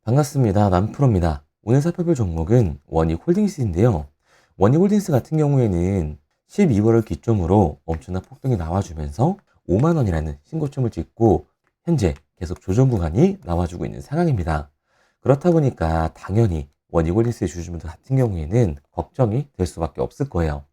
반갑습니다. 남프로입니다. 오늘 살펴볼 종목은 원익홀딩스인데요. 원익홀딩스 같은 경우에는 12월을 기점으로 엄청난 폭등이 나와주면서 5만 원이라는 신고점을 찍고 현재 계속 조정 구간이 나와주고 있는 상황입니다. 그렇다 보니까 당연히 원익홀딩스의 주주분들 같은 경우에는 걱정이 될 수밖에 없을 거예요.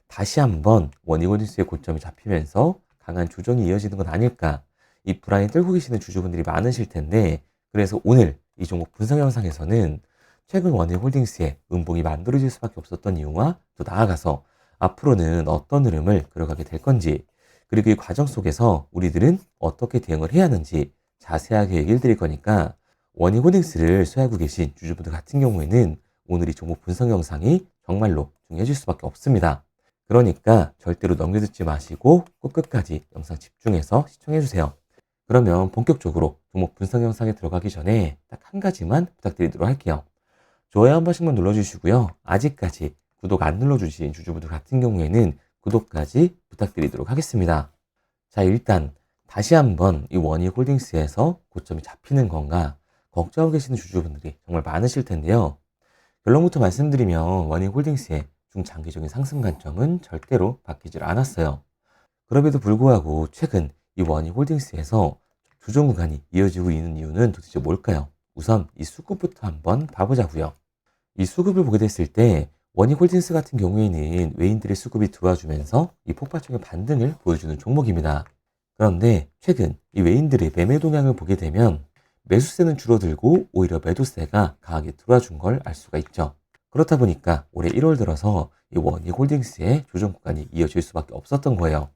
다시 한번 원익홀딩스의 고점이 잡히면서 강한 조정이 이어지는 건 아닐까, 이 불안이 떨고 계시는 주주분들이 많으실 텐데, 그래서 오늘 이 종목 분석 영상에서는 최근 원익홀딩스의 음봉이 만들어질 수밖에 없었던 이유와 또 나아가서 앞으로는 어떤 흐름을 그려가게 될 건지, 그리고 이 과정 속에서 우리들은 어떻게 대응을 해야 하는지 자세하게 얘기를 드릴 거니까, 원익홀딩스를 소유하고 계신 주주분들 같은 경우에는 오늘 이 종목 분석 영상이 정말로 중요해질 수밖에 없습니다. 그러니까 절대로 넘겨듣지 마시고 꼭 끝까지 영상 집중해서 시청해주세요. 그러면 본격적으로 종목 분석 영상에 들어가기 전에 딱 한 가지만 부탁드리도록 할게요. 좋아요 한 번씩만 눌러주시고요. 아직까지 구독 안 눌러주신 주주분들 같은 경우에는 구독까지 부탁드리도록 하겠습니다. 자, 일단 다시 한번 이 원익홀딩스에서 고점이 잡히는 건가 걱정하고 계시는 주주분들이 정말 많으실 텐데요. 결론부터 말씀드리면 원익홀딩스의 중장기적인 상승 관점은 절대로 바뀌질 않았어요. 그럼에도 불구하고 최근 이 원익홀딩스에서 조정 구간이 이어지고 있는 이유는 도대체 뭘까요? 우선 이 수급부터 한번 봐보자고요. 이 수급을 보게 됐을 때 원익홀딩스 같은 경우에는 외인들의 수급이 들어와주면서 이 폭발적인 반등을 보여주는 종목입니다. 그런데 최근 이 외인들의 매매 동향을 보게 되면 매수세는 줄어들고 오히려 매도세가 강하게 들어와준 걸 알 수가 있죠. 그렇다 보니까 올해 1월 들어서 이 원익홀딩스의 조정 구간이 이어질 수밖에 없었던 거예요.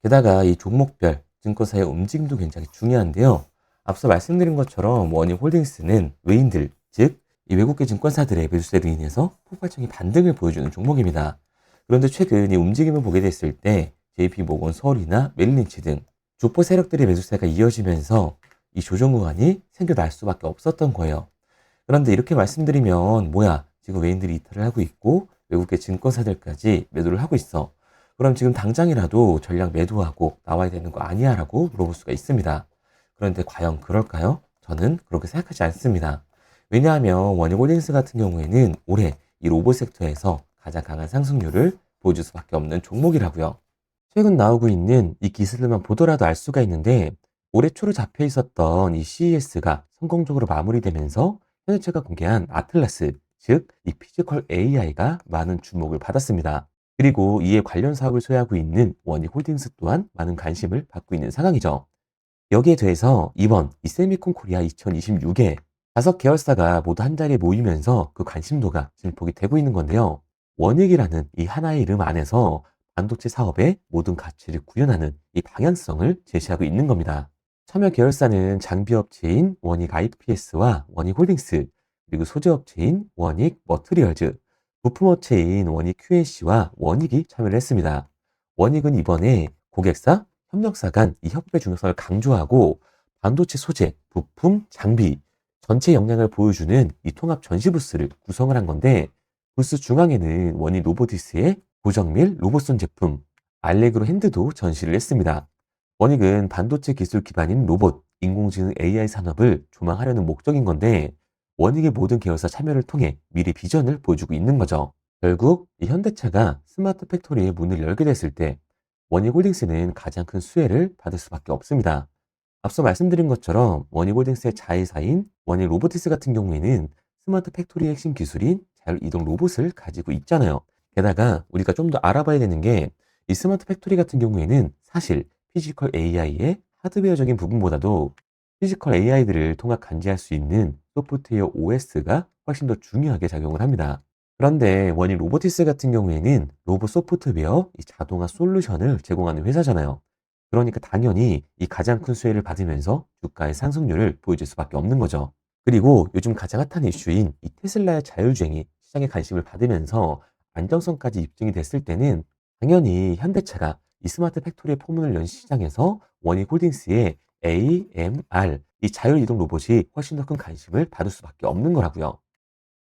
게다가 이 종목별 증권사의 움직임도 굉장히 중요한데요. 앞서 말씀드린 것처럼 원익홀딩스는 외인들, 즉 이 외국계 증권사들의 매수세로 인해서 폭발적인 반등을 보여주는 종목입니다. 그런데 최근 이 움직임을 보게 됐을 때 JP모건 서울이나 메릴린치 등 주포 세력들의 매수세가 이어지면서 이 조정 구간이 생겨날 수밖에 없었던 거예요. 그런데 이렇게 말씀드리면 뭐야, 지금 외인들이 이탈을 하고 있고 외국계 증권사들까지 매도를 하고 있어, 그럼 지금 당장이라도 전량 매도하고 나와야 되는 거 아니야? 라고 물어볼 수가 있습니다. 그런데 과연 그럴까요? 저는 그렇게 생각하지 않습니다. 왜냐하면 원익홀딩스 같은 경우에는 올해 이 로봇 섹터에서 가장 강한 상승률을 보여줄 수밖에 없는 종목이라고요. 최근 나오고 있는 이 기술들만 보더라도 알 수가 있는데, 올해 초로 잡혀 있었던 이 CES가 성공적으로 마무리되면서 현대차가 공개한 아틀라스, 즉 이 피지컬 AI가 많은 주목을 받았습니다. 그리고 이에 관련 사업을 소유하고 있는 원익홀딩스 또한 많은 관심을 받고 있는 상황이죠. 여기에 대해서 이번 이 세미콘 코리아 2026에 5계열사가 모두 한 자리에 모이면서 그 관심도가 증폭이 되고 있는 건데요. 원익이라는 이 하나의 이름 안에서 반도체 사업의 모든 가치를 구현하는 이 방향성을 제시하고 있는 겁니다. 참여 계열사는 장비업체인 원익 IPS와 원익홀딩스, 그리고 소재업체인 원익 머트리얼즈, 부품업체인 원익 QNC와 원익이 참여를 했습니다. 원익은 이번에 고객사, 협력사 간 이 협업의 중요성을 강조하고 반도체 소재, 부품, 장비 전체 역량을 보여주는 이 통합 전시 부스를 구성을 한 건데, 부스 중앙에는 원익 로보티스의 고정밀 로봇손 제품 알레그로 핸드도 전시를 했습니다. 원익은 반도체 기술 기반인 로봇, 인공지능 AI 산업을 조망하려는 목적인 건데, 원익의 모든 계열사 참여를 통해 미래 비전을 보여주고 있는 거죠. 결국 이 현대차가 스마트 팩토리의 문을 열게 됐을 때 원익홀딩스는 가장 큰 수혜를 받을 수밖에 없습니다. 앞서 말씀드린 것처럼 원익홀딩스의 자회사인 원익 로보티스 같은 경우에는 스마트 팩토리의 핵심 기술인 자율이동 로봇을 가지고 있잖아요. 게다가 우리가 좀 더 알아봐야 되는 게, 이 스마트 팩토리 같은 경우에는 사실 피지컬 AI의 하드웨어적인 부분보다도 피지컬 AI들을 통합 감지할 수 있는 소프트웨어 OS가 훨씬 더 중요하게 작용을 합니다. 그런데 원익 로보티스 같은 경우에는 로봇 소프트웨어, 이 자동화 솔루션을 제공하는 회사잖아요. 그러니까 당연히 이 가장 큰 수혜를 받으면서 주가의 상승률을 보여줄 수밖에 없는 거죠. 그리고 요즘 가장 핫한 이슈인 이 테슬라의 자율주행이 시장에 관심을 받으면서 안정성까지 입증이 됐을 때는 당연히 현대차가 이 스마트 팩토리의 포문을 연 시장에서 원익홀딩스의 AMR, 이 자율이동 로봇이 훨씬 더 큰 관심을 받을 수밖에 없는 거라고요.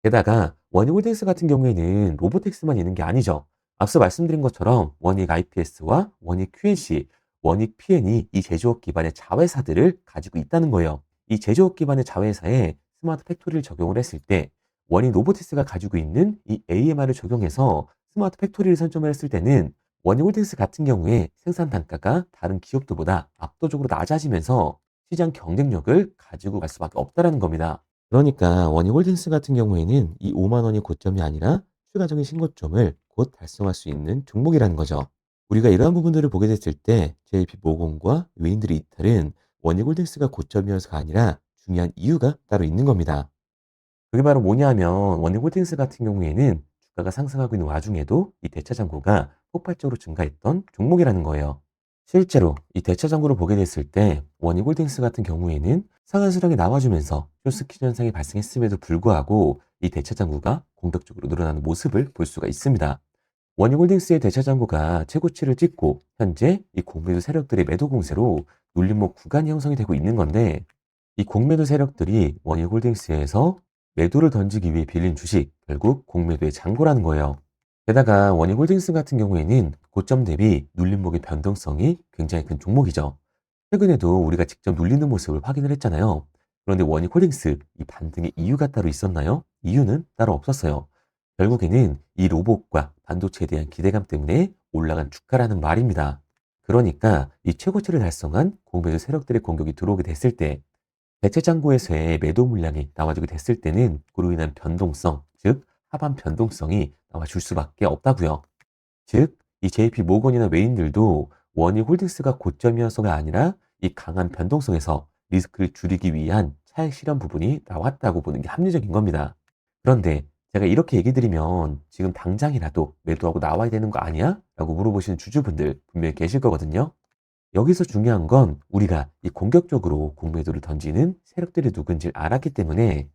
게다가 원익홀딩스 같은 경우에는 로보틱스만 있는 게 아니죠. 앞서 말씀드린 것처럼 원익 IPS와 원익 QNC, 원익 PN이 이 제조업 기반의 자회사들을 가지고 있다는 거예요. 이 제조업 기반의 자회사에 스마트 팩토리를 적용을 했을 때 원익 로보티스가 가지고 있는 이 AMR을 적용해서 스마트 팩토리를 선점을 했을 때는 원익홀딩스 같은 경우에 생산 단가가 다른 기업들보다 압도적으로 낮아지면서 시장 경쟁력을 가지고 갈 수밖에 없다라는 겁니다. 그러니까 원익홀딩스 같은 경우에는 이 5만 원이 고점이 아니라 추가적인 신고점을 곧 달성할 수 있는 종목이라는 거죠. 우리가 이러한 부분들을 보게 됐을 때 JP 모건과 웨인드리 이탈은 원익홀딩스가 고점이어서가 아니라 중요한 이유가 따로 있는 겁니다. 그게 바로 뭐냐면 원익홀딩스 같은 경우에는 주가가 상승하고 있는 와중에도 이 대차 잔고가 폭발적으로 증가했던 종목이라는 거예요. 실제로 이 대차 잔고를 보게 됐을 때 원익홀딩스 같은 경우에는 상한 수량이 나와주면서 쇼스키 현상이 발생했음에도 불구하고 이 대차 잔고가 공격적으로 늘어나는 모습을 볼 수가 있습니다. 원익홀딩스의 대차 잔고가 최고치를 찍고 현재 이 공매도 세력들의 매도 공세로 눌림목 구간이 형성이 되고 있는 건데 이 공매도 세력들이 원익홀딩스에서 매도를 던지기 위해 빌린 주식, 결국 공매도의 잔고라는 거예요. 게다가 원익홀딩스 같은 경우에는 고점 대비 눌림목의 변동성이 굉장히 큰 종목이죠. 최근에도 우리가 직접 눌리는 모습을 확인을 했잖아요. 그런데 원익홀딩스 이 반등의 이유가 따로 있었나요? 이유는 따로 없었어요. 결국에는 이 로봇과 반도체에 대한 기대감 때문에 올라간 주가라는 말입니다. 그러니까 이 최고치를 달성한 공매도 세력들의 공격이 들어오게 됐을 때 대체 잔고에서의 매도 물량이 나와주게 됐을 때는 그로 인한 변동성, 즉 하반 변동성이 나와줄 수밖에 없다고요. 즉, 이 JP 모건이나 웨인들도 원익홀딩스가 고점이어서가 아니라 이 강한 변동성에서 리스크를 줄이기 위한 차익 실현 부분이 나왔다고 보는 게 합리적인 겁니다. 그런데 제가 이렇게 얘기 드리면 지금 당장이라도 매도하고 나와야 되는 거 아니야? 라고 물어보시는 주주분들 분명히 계실 거거든요. 여기서 중요한 건 우리가 이 공격적으로 공매도를 던지는 세력들이 누군지 알았기 때문에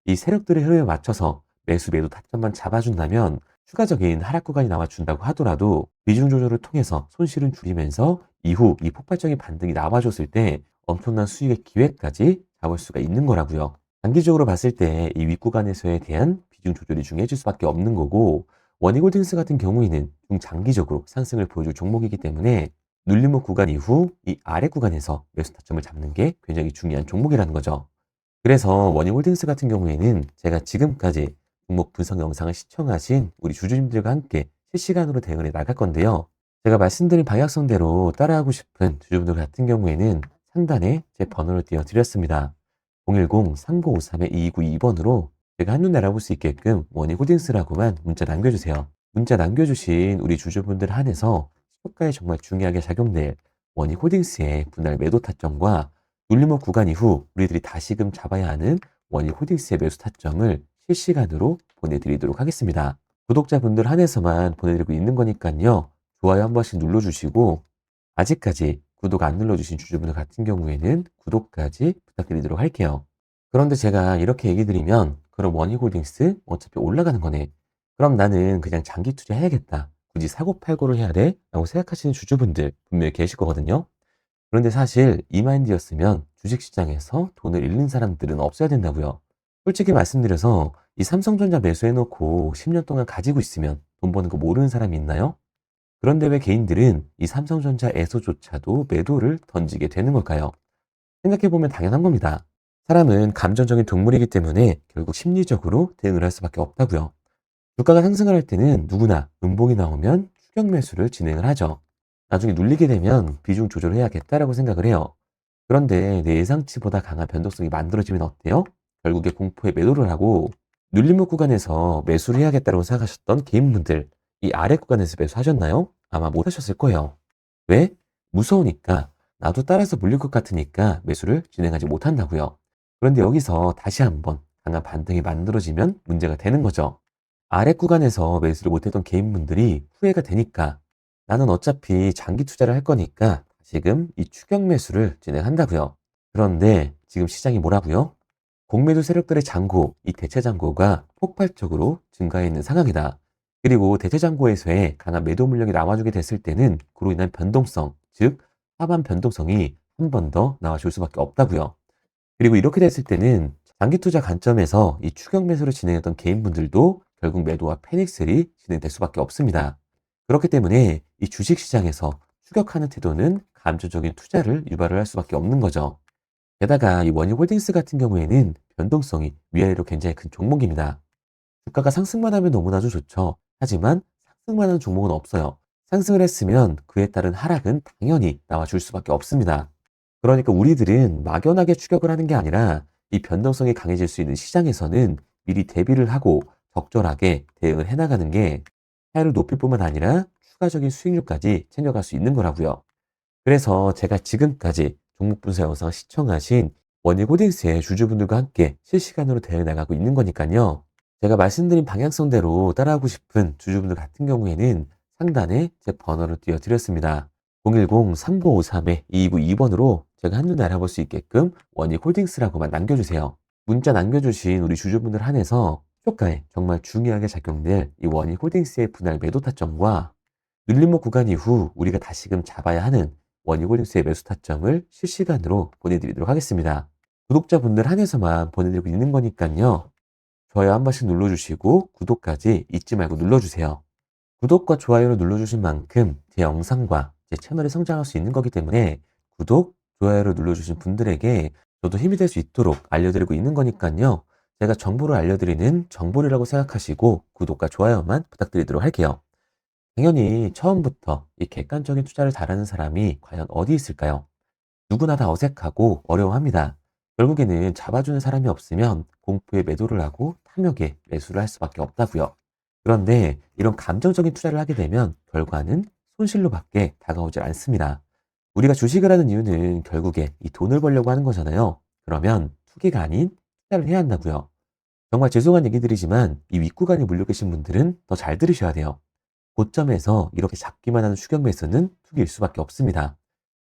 이 세력들의 흐름에 맞춰서 매수 매도 타점만 잡아준다면 추가적인 하락 구간이 나와준다고 하더라도 비중 조절을 통해서 손실은 줄이면서 이후 이 폭발적인 반등이 나와줬을 때 엄청난 수익의 기회까지 잡을 수가 있는 거라고요. 단기적으로 봤을 때 이 윗구간에서에 대한 비중 조절이 중요해질 수밖에 없는 거고 원익홀딩스 같은 경우에는 중장기적으로 상승을 보여줄 종목이기 때문에 눌림목 구간 이후 이 아래 구간에서 매수 타점을 잡는 게 굉장히 중요한 종목이라는 거죠. 그래서 원익홀딩스 같은 경우에는 제가 지금까지 종목 분석 영상을 시청하신 우리 주주님들과 함께 실시간으로 대응해 나갈 건데요. 제가 말씀드린 방향성대로 따라하고 싶은 주주분들 같은 경우에는 상단에 제 번호를 띄워드렸습니다. 010-3953-2292번으로 제가 한눈에 알아볼 수 있게끔 원익홀딩스라고만 문자 남겨주세요. 문자 남겨주신 우리 주주분들 한해서 시초가에 정말 중요하게 작용될 원익홀딩스의 분할 매도 타점과 눌림목 구간 이후 우리들이 다시금 잡아야 하는 원익홀딩스의 매수 타점을 실시간으로 보내드리도록 하겠습니다. 구독자분들 한해서만 보내드리고 있는 거니까요. 좋아요 한 번씩 눌러주시고 아직까지 구독 안 눌러주신 주주분들 같은 경우에는 구독까지 부탁드리도록 할게요. 그런데 제가 이렇게 얘기 드리면 그럼 원익홀딩스 어차피 올라가는 거네. 그럼 나는 그냥 장기 투자해야겠다. 굳이 사고 팔고를 해야 돼? 라고 생각하시는 주주분들 분명히 계실 거거든요. 그런데 사실 이 마인드였으면 주식시장에서 돈을 잃는 사람들은 없어야 된다고요. 솔직히 말씀드려서 이 삼성전자 매수해놓고 10년 동안 가지고 있으면 돈 버는 거 모르는 사람이 있나요? 그런데 왜 개인들은 이 삼성전자에서조차도 매도를 던지게 되는 걸까요? 생각해보면 당연한 겁니다. 사람은 감정적인 동물이기 때문에 결국 심리적으로 대응을 할 수밖에 없다고요. 주가가 상승을 할 때는 누구나 음봉이 나오면 추격 매수를 진행을 하죠. 나중에 눌리게 되면 비중 조절을 해야겠다라고 생각을 해요. 그런데 내 예상치보다 강한 변동성이 만들어지면 어때요? 결국에 공포에 매도를 하고 눌림목 구간에서 매수를 해야겠다고 생각하셨던 개인분들 이 아래 구간에서 매수하셨나요? 아마 못하셨을 거예요. 왜? 무서우니까 나도 따라서 물릴 것 같으니까 매수를 진행하지 못한다고요. 그런데 여기서 다시 한번 강한 반등이 만들어지면 문제가 되는 거죠. 아래 구간에서 매수를 못했던 개인분들이 후회가 되니까 나는 어차피 장기 투자를 할 거니까 지금 이 추격 매수를 진행한다고요. 그런데 지금 시장이 뭐라고요? 공매도 세력들의 잔고, 이 대체 잔고가 폭발적으로 증가해 있는 상황이다. 그리고 대체 잔고에서의 강한 매도 물량이 나와주게 됐을 때는 그로 인한 변동성, 즉 하반 변동성이 한 번 더 나와줄 수밖에 없다고요. 그리고 이렇게 됐을 때는 장기 투자 관점에서 이 추격 매수를 진행했던 개인분들도 결국 매도와 패닉셀이 진행될 수밖에 없습니다. 그렇기 때문에 이 주식 시장에서 추격하는 태도는 감정적인 투자를 유발을 할 수밖에 없는 거죠. 게다가 이 원익홀딩스 같은 경우에는 변동성이 위아래로 굉장히 큰 종목입니다. 주가가 상승만 하면 너무나도 좋죠. 하지만 상승만 하는 종목은 없어요. 상승을 했으면 그에 따른 하락은 당연히 나와줄 수밖에 없습니다. 그러니까 우리들은 막연하게 추격을 하는 게 아니라 이 변동성이 강해질 수 있는 시장에서는 미리 대비를 하고 적절하게 대응을 해나가는 게 타율을 높일 뿐만 아니라 추가적인 수익률까지 챙겨갈 수 있는 거라고요. 그래서 제가 지금까지 종목 분석 영상을 시청하신 원익홀딩스의 주주분들과 함께 실시간으로 대응해 나가고 있는 거니까요. 제가 말씀드린 방향성대로 따라하고 싶은 주주분들 같은 경우에는 상단에 제 번호를 띄워드렸습니다. 010-3953-2292번으로 제가 한눈에 알아볼 수 있게끔 원익홀딩스라고만 남겨주세요. 문자 남겨주신 우리 주주분들 한해서 초가에 정말 중요하게 작용될 이 원익홀딩스의 분할 매도 타점과 눌림목 구간 이후 우리가 다시금 잡아야 하는 원익홀딩스의 매수 타점을 실시간으로 보내드리도록 하겠습니다. 구독자분들 한해서만 보내드리고 있는 거니까요. 좋아요 한 번씩 눌러주시고 구독까지 잊지 말고 눌러주세요. 구독과 좋아요를 눌러주신 만큼 제 영상과 제 채널이 성장할 수 있는 거기 때문에 구독, 좋아요를 눌러주신 분들에게 저도 힘이 될 수 있도록 알려드리고 있는 거니까요. 제가 정보를 알려드리는 정보리라고 생각하시고 구독과 좋아요만 부탁드리도록 할게요. 당연히 처음부터 이 객관적인 투자를 잘하는 사람이 과연 어디 있을까요? 누구나 다 어색하고 어려워합니다. 결국에는 잡아주는 사람이 없으면 공포에 매도를 하고 탐욕에 매수를 할 수밖에 없다고요. 그런데 이런 감정적인 투자를 하게 되면 결과는 손실로밖에 다가오질 않습니다. 우리가 주식을 하는 이유는 결국에 이 돈을 벌려고 하는 거잖아요. 그러면 투기가 아닌 투자를 해야 한다고요. 정말 죄송한 얘기들이지만 이 윗구간에 물려 계신 분들은 더 잘 들으셔야 돼요. 고점에서 이렇게 잡기만 하는 추격 매수는 투기일 수밖에 없습니다.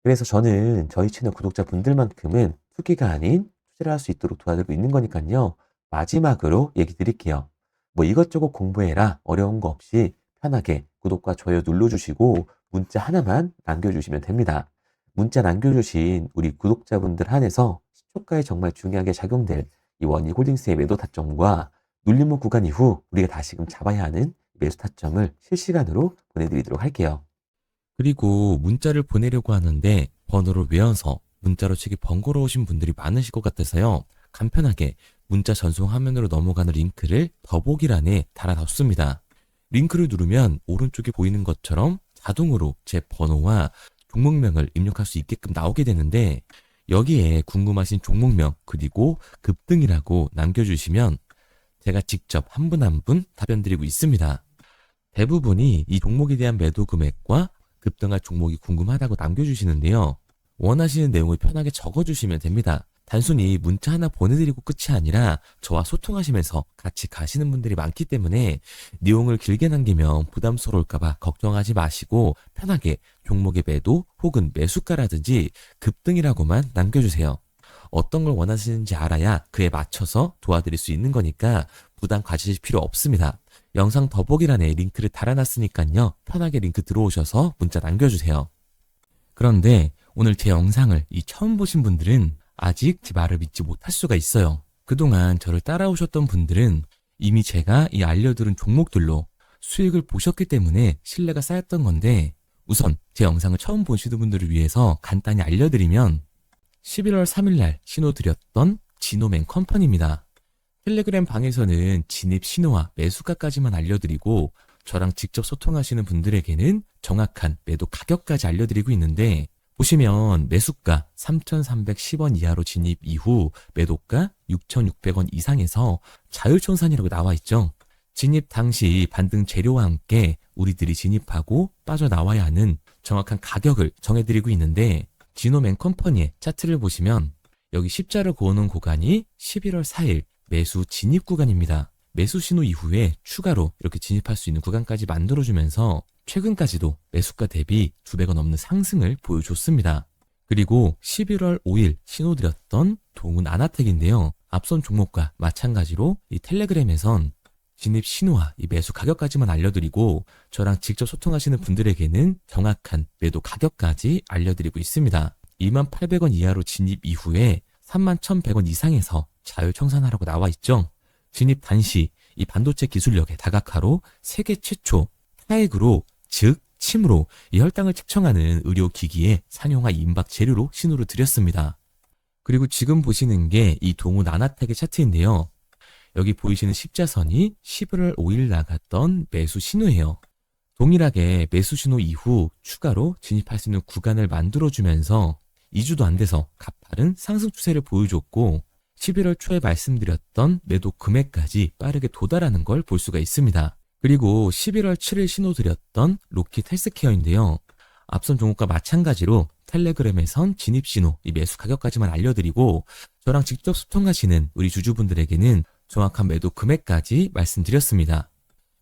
그래서 저는 저희 채널 구독자분들만큼은 투기가 아닌 투자를 할 수 있도록 도와드리고 있는 거니까요. 마지막으로 얘기 드릴게요. 뭐 이것저것 공부해라 어려운 거 없이 편하게 구독과 좋아요 눌러주시고 문자 하나만 남겨주시면 됩니다. 문자 남겨주신 우리 구독자분들 한해서 시초가에 정말 중요하게 작용될 이 원익홀딩스의 매도 타점과 눌림목 구간 이후 우리가 다시금 잡아야 하는 매수 타점을 실시간으로 보내드리도록 할게요. 그리고 문자를 보내려고 하는데 번호를 외워서 문자로 치기 번거로우신 분들이 많으실 것 같아서요. 간편하게 문자 전송 화면으로 넘어가는 링크를 더보기란에 달아놨습니다. 링크를 누르면 오른쪽에 보이는 것처럼 자동으로 제 번호와 종목명을 입력할 수 있게끔 나오게 되는데 여기에 궁금하신 종목명 그리고 급등이라고 남겨주시면 제가 직접 한 분 한 분 답변 드리고 있습니다. 대부분이 이 종목에 대한 매도 금액과 급등할 종목이 궁금하다고 남겨주시는데요. 원하시는 내용을 편하게 적어주시면 됩니다. 단순히 문자 하나 보내드리고 끝이 아니라 저와 소통하시면서 같이 가시는 분들이 많기 때문에 내용을 길게 남기면 부담스러울까봐 걱정하지 마시고 편하게 종목의 매도 혹은 매수가라든지 급등이라고만 남겨주세요. 어떤 걸 원하시는지 알아야 그에 맞춰서 도와드릴 수 있는 거니까 부담 가지실 필요 없습니다. 영상 더보기란에 링크를 달아놨으니까요. 편하게 링크 들어오셔서 문자 남겨주세요. 그런데 오늘 제 영상을 처음 보신 분들은 아직 제 말을 믿지 못할 수가 있어요. 그동안 저를 따라오셨던 분들은 이미 제가 이 알려드린 종목들로 수익을 보셨기 때문에 신뢰가 쌓였던 건데 우선 제 영상을 처음 보시는 분들을 위해서 간단히 알려드리면 11월 3일날 신호드렸던 지노맨 컴퍼니입니다. 텔레그램 방에서는 진입 신호와 매수가까지만 알려드리고 저랑 직접 소통하시는 분들에게는 정확한 매도 가격까지 알려드리고 있는데 보시면 매수가 3,310원 이하로 진입 이후 매도가 6,600원 이상에서 자율청산이라고 나와 있죠. 진입 당시 반등 재료와 함께 우리들이 진입하고 빠져나와야 하는 정확한 가격을 정해드리고 있는데 지노맨 컴퍼니의 차트를 보시면 여기 십자를 그어놓은 구간이 11월 4일 매수 진입 구간입니다. 매수 신호 이후에 추가로 이렇게 진입할 수 있는 구간까지 만들어주면서 최근까지도 매수가 대비 2배가 넘는 상승을 보여줬습니다. 그리고 11월 5일 신호드렸던 동훈 아나텍인데요. 앞선 종목과 마찬가지로 이 텔레그램에선 진입 신호와 이 매수 가격까지만 알려드리고 저랑 직접 소통하시는 분들에게는 정확한 매도 가격까지 알려드리고 있습니다. 28,000원 이하로 진입 이후에 31,100원 이상에서 자율청산하라고 나와 있죠. 진입 단시 이 반도체 기술력의 다각화로 세계 최초 타액으로 즉 침으로 이 혈당을 측정하는 의료기기의 산용화 임박 재료로 신호를 드렸습니다. 그리고 지금 보시는 게 이 동우 나나텍의 차트인데요. 여기 보이시는 십자선이 11월 5일 나갔던 매수 신호예요. 동일하게 매수 신호 이후 추가로 진입할 수 있는 구간을 만들어주면서 2주도 안 돼서 가파른 상승 추세를 보여줬고 11월 초에 말씀드렸던 매도 금액까지 빠르게 도달하는 걸 볼 수가 있습니다. 그리고 11월 7일 신호 드렸던 로킷 헬스케어인데요. 앞선 종목과 마찬가지로 텔레그램에선 진입 신호, 이 매수 가격까지만 알려드리고 저랑 직접 소통하시는 우리 주주분들에게는 정확한 매도 금액까지 말씀드렸습니다.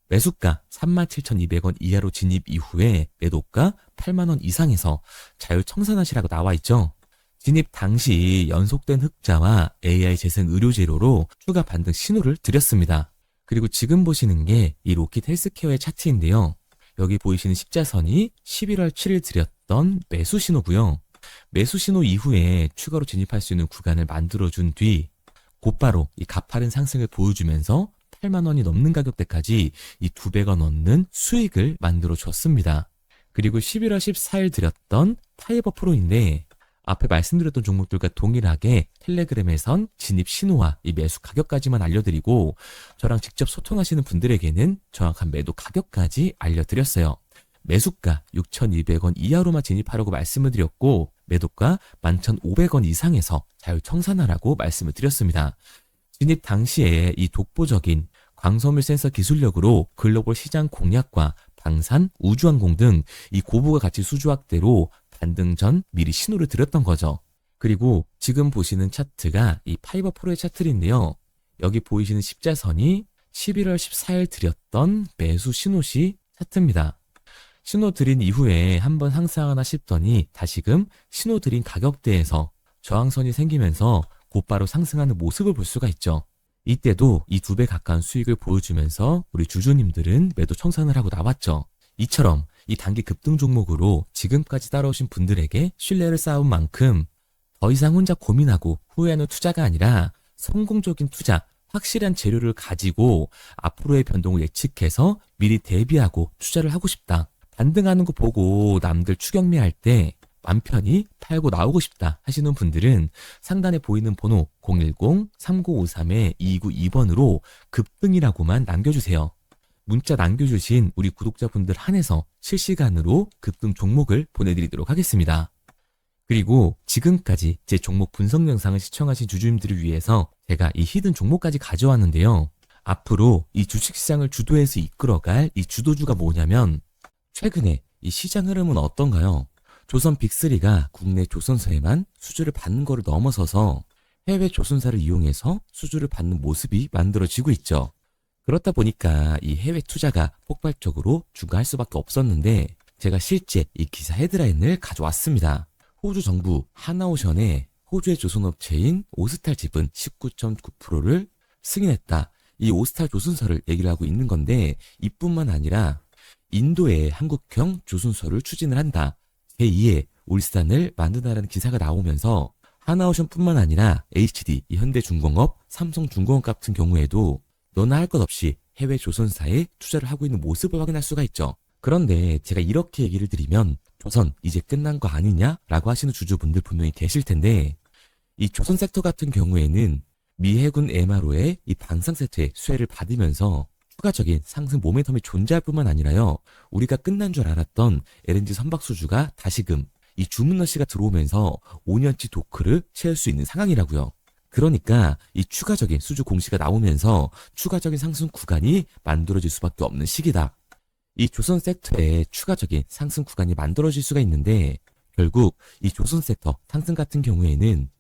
매수가 37,200원 이하로 진입 이후에 매도가 8만원 이상에서 자율청산하시라고 나와 있죠. 진입 당시 연속된 흑자와 AI 재생 의료 재료로 추가 반등 신호를 드렸습니다. 그리고 지금 보시는 게 이 로킷 헬스케어의 차트인데요. 여기 보이시는 십자선이 11월 7일 드렸던 매수 신호고요. 매수 신호 이후에 추가로 진입할 수 있는 구간을 만들어준 뒤 곧바로 이 가파른 상승을 보여주면서 8만 원이 넘는 가격대까지 이 2배가 넘는 수익을 만들어 줬습니다. 그리고 11월 14일 드렸던 파이버 프로인데 앞에 말씀드렸던 종목들과 동일하게 텔레그램에선 진입 신호와 이 매수 가격까지만 알려드리고 저랑 직접 소통하시는 분들에게는 정확한 매도 가격까지 알려드렸어요. 매수가 6,200원 이하로만 진입하라고 말씀을 드렸고 매도가 11,500원 이상에서 자율청산하라고 말씀을 드렸습니다. 진입 당시에 이 독보적인 광섬유 센서 기술력으로 글로벌 시장 공략과 방산, 우주항공 등 이 고부가 가치 수주 확대로 반등 전 미리 신호를 드렸던 거죠. 그리고 지금 보시는 차트가 이 파이버 프로의 차트인데요. 여기 보이시는 십자선이 11월 14일 드렸던 매수 신호시 차트입니다. 신호 드린 이후에 한번 상승하나 싶더니 다시금 신호 드린 가격대에서 저항선이 생기면서 곧바로 상승하는 모습을 볼 수가 있죠. 이때도 이 2배 가까운 수익을 보여주면서 우리 주주님들은 매도 청산을 하고 나왔죠. 이처럼 이 단기 급등 종목으로 지금까지 따라오신 분들에게 신뢰를 쌓은 만큼 더 이상 혼자 고민하고 후회하는 투자가 아니라 성공적인 투자, 확실한 재료를 가지고 앞으로의 변동을 예측해서 미리 대비하고 투자를 하고 싶다. 반등하는 거 보고 남들 추격매할 때 맘 편히 팔고 나오고 싶다 하시는 분들은 상단에 보이는 번호 010-3953-2292번으로 급등이라고만 남겨주세요. 문자 남겨주신 우리 구독자분들 한해서 실시간으로 급등 종목을 보내드리도록 하겠습니다. 그리고 지금까지 제 종목 분석 영상을 시청하신 주주님들을 위해서 제가 이 히든 종목까지 가져왔는데요. 앞으로 이 주식시장을 주도해서 이끌어갈 이 주도주가 뭐냐면 최근에 이 시장 흐름은 어떤가요? 조선 빅3가 국내 조선사에만 수주를 받는 거를 넘어서서 해외 조선사를 이용해서 수주를 받는 모습이 만들어지고 있죠. 그렇다 보니까 이 해외 투자가 폭발적으로 증가할 수밖에 없었는데 제가 실제 이 기사 헤드라인을 가져왔습니다. 호주 정부 하나오션에 호주의 조선업체인 오스탈 지분 19.9%를 승인했다. 이 오스탈 조선사를 얘기를 하고 있는 건데 이뿐만 아니라 인도의 한국형 조선소를 추진을 한다. 제2의 울산을 만든다라는 기사가 나오면서 하나오션뿐만 아니라 HD, 현대중공업, 삼성중공업 같은 경우에도 너나 할 것 없이 해외 조선사에 투자를 하고 있는 모습을 확인할 수가 있죠. 그런데 제가 이렇게 얘기를 드리면 조선 이제 끝난 거 아니냐라고 하시는 주주분들 분명히 계실 텐데 이 조선 섹터 같은 경우에는 미 해군 MRO의 이 방산 세트의 수혜를 받으면서 추가적인 상승 모멘텀이 존재할 뿐만 아니라요. 우리가 끝난 줄 알았던 LNG 선박 수주가 다시금 이 주문러시가 들어오면서 5년치 도크를 채울 수 있는 상황이라고요. 그러니까 이 추가적인 수주 공시가 나오면서 추가적인 상승 구간이 만들어질 수밖에 없는 시기다. 이 조선 섹터에 추가적인 상승 구간이 만들어질 수가 있는데 결국 이 조선 섹터 상승 같은 경우에는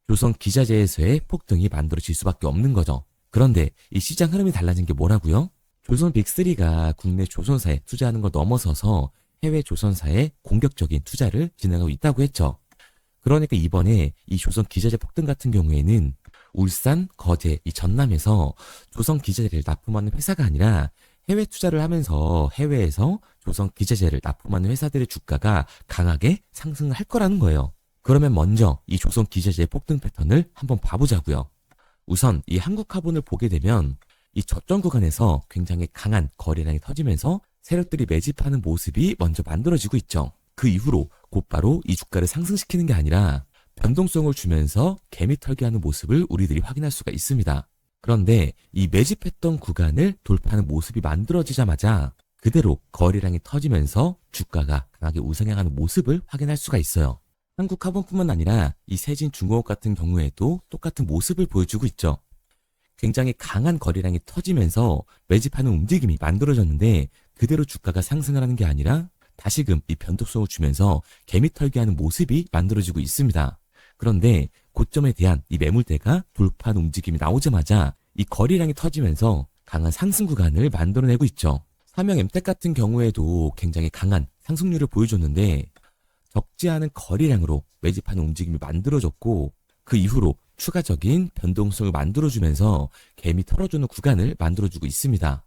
조선 기자재에서의 폭등이 만들어질 수밖에 없는 거죠. 그런데 이 시장 흐름이 달라진 게 뭐라고요? 조선 빅3가 국내 조선사에 투자하는 걸 넘어서서 해외 조선사에 공격적인 투자를 진행하고 있다고 했죠. 그러니까 이번에 이 조선 기자재 폭등 같은 경우에는 울산, 거제, 이 전남에서 조선 기자재를 납품하는 회사가 아니라 해외 투자를 하면서 해외에서 조선 기자재를 납품하는 회사들의 주가가 강하게 상승을 할 거라는 거예요. 그러면 먼저 이 조선 기자재의 폭등 패턴을 한번 봐보자고요. 우선 이 한국화본을 보게 되면 이 저점 구간에서 굉장히 강한 거래량이 터지면서 세력들이 매집하는 모습이 먼저 만들어지고 있죠. 그 이후로 곧바로 이 주가를 상승시키는 게 아니라 변동성을 주면서 개미 털기하는 모습을 우리들이 확인할 수가 있습니다. 그런데 이 매집했던 구간을 돌파하는 모습이 만들어지자마자 그대로 거래량이 터지면서 주가가 강하게 우상향하는 모습을 확인할 수가 있어요. 한국화본뿐만 아니라 이 세진중공업 같은 경우에도 똑같은 모습을 보여주고 있죠. 굉장히 강한 거래량이 터지면서 매집하는 움직임이 만들어졌는데 그대로 주가가 상승을 하는 게 아니라 다시금 이 변동성을 주면서 개미 털기하는 모습이 만들어지고 있습니다. 그런데 고점에 대한 이 매물대가 돌파하는 움직임이 나오자마자 이 거래량이 터지면서 강한 상승 구간을 만들어내고 있죠. 삼형 엠텍 같은 경우에도 굉장히 강한 상승률을 보여줬는데 적지 않은 거래량으로 매집하는 움직임이 만들어졌고 그 이후로 추가적인 변동성을 만들어주면서 개미 털어주는 구간을 만들어주고 있습니다.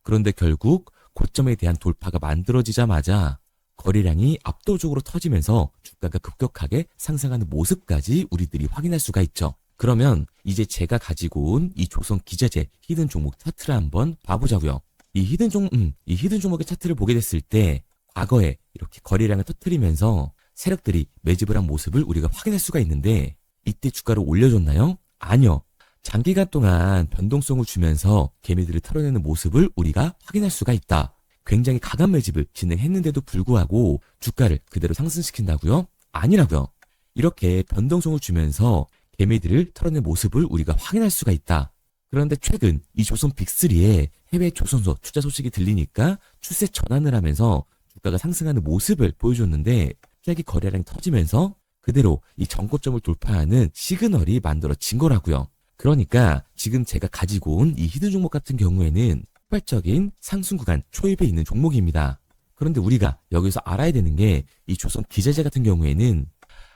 그런데 결국 고점에 대한 돌파가 만들어지자마자 거래량이 압도적으로 터지면서 주가가 급격하게 상승하는 모습까지 우리들이 확인할 수가 있죠. 그러면 이제 제가 가지고 온 이 조선 기자재 히든 종목 차트를 한번 봐보자고요. 이 히든 종목의 차트를 보게 됐을 때 과거에 이렇게 거래량을 터뜨리면서 세력들이 매집을 한 모습을 우리가 확인할 수가 있는데 이때 주가를 올려줬나요? 아니요. 장기간 동안 변동성을 주면서 개미들을 털어내는 모습을 우리가 확인할 수가 있다. 굉장히 강한 매집을 진행했는데도 불구하고 주가를 그대로 상승시킨다고요? 아니라고요. 이렇게 변동성을 주면서 개미들을 털어내는 모습을 우리가 확인할 수가 있다. 그런데 최근 이 조선 빅3의 해외 조선소 투자 소식이 들리니까 추세 전환을 하면서 주가가 상승하는 모습을 보여줬는데 갑자기 거래량이 터지면서 그대로 이 전고점을 돌파하는 시그널이 만들어진 거라고요. 그러니까 지금 제가 가지고 온 이 히든 종목 같은 경우에는 폭발적인 상승 구간 초입에 있는 종목입니다. 그런데 우리가 여기서 알아야 되는 게 이 조선 기자재 같은 경우에는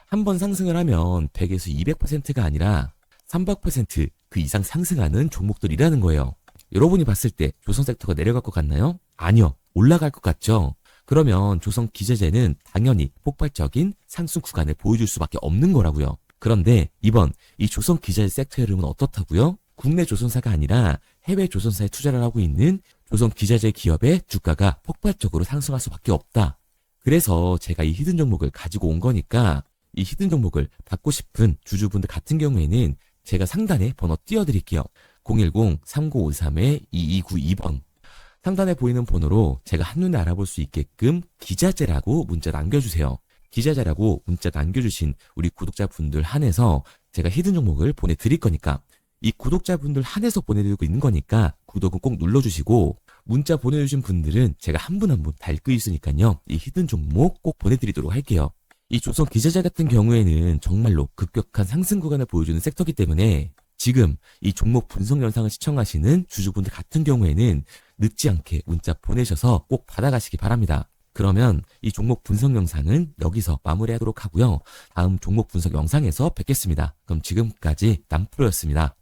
한 번 상승을 하면 100에서 200%가 아니라 300% 그 이상 상승하는 종목들이라는 거예요. 여러분이 봤을 때 조선 섹터가 내려갈 것 같나요? 아니요. 올라갈 것 같죠? 그러면 조선 기자재는 당연히 폭발적인 상승 구간을 보여줄 수밖에 없는 거라고요. 그런데 이번 이 조선 기자재 섹터 흐름은 어떻다고요? 국내 조선사가 아니라 해외 조선사에 투자를 하고 있는 조선 기자재 기업의 주가가 폭발적으로 상승할 수밖에 없다. 그래서 제가 이 히든 종목을 가지고 온 거니까 이 히든 종목을 받고 싶은 주주분들 같은 경우에는 제가 상단에 번호 띄워드릴게요. 010-3953-2292번. 상단에 보이는 번호로 제가 한눈에 알아볼 수 있게끔 기자재라고 문자 남겨주세요. 기자재라고 문자 남겨주신 우리 구독자분들 한해서 제가 히든 종목을 보내드릴 거니까 이 구독자분들 한해서 보내드리고 있는 거니까 구독은 꼭 눌러주시고 문자 보내주신 분들은 제가 한 분 한 분 달고 있으니까요. 이 히든 종목 꼭 보내드리도록 할게요. 이 조선 기자재 같은 경우에는 정말로 급격한 상승 구간을 보여주는 섹터이기 때문에 지금 이 종목 분석 영상을 시청하시는 주주분들 같은 경우에는 늦지 않게 문자 보내셔서 꼭 받아가시기 바랍니다. 그러면 이 종목 분석 영상은 여기서 마무리하도록 하고요. 다음 종목 분석 영상에서 뵙겠습니다. 그럼 지금까지 남프로였습니다.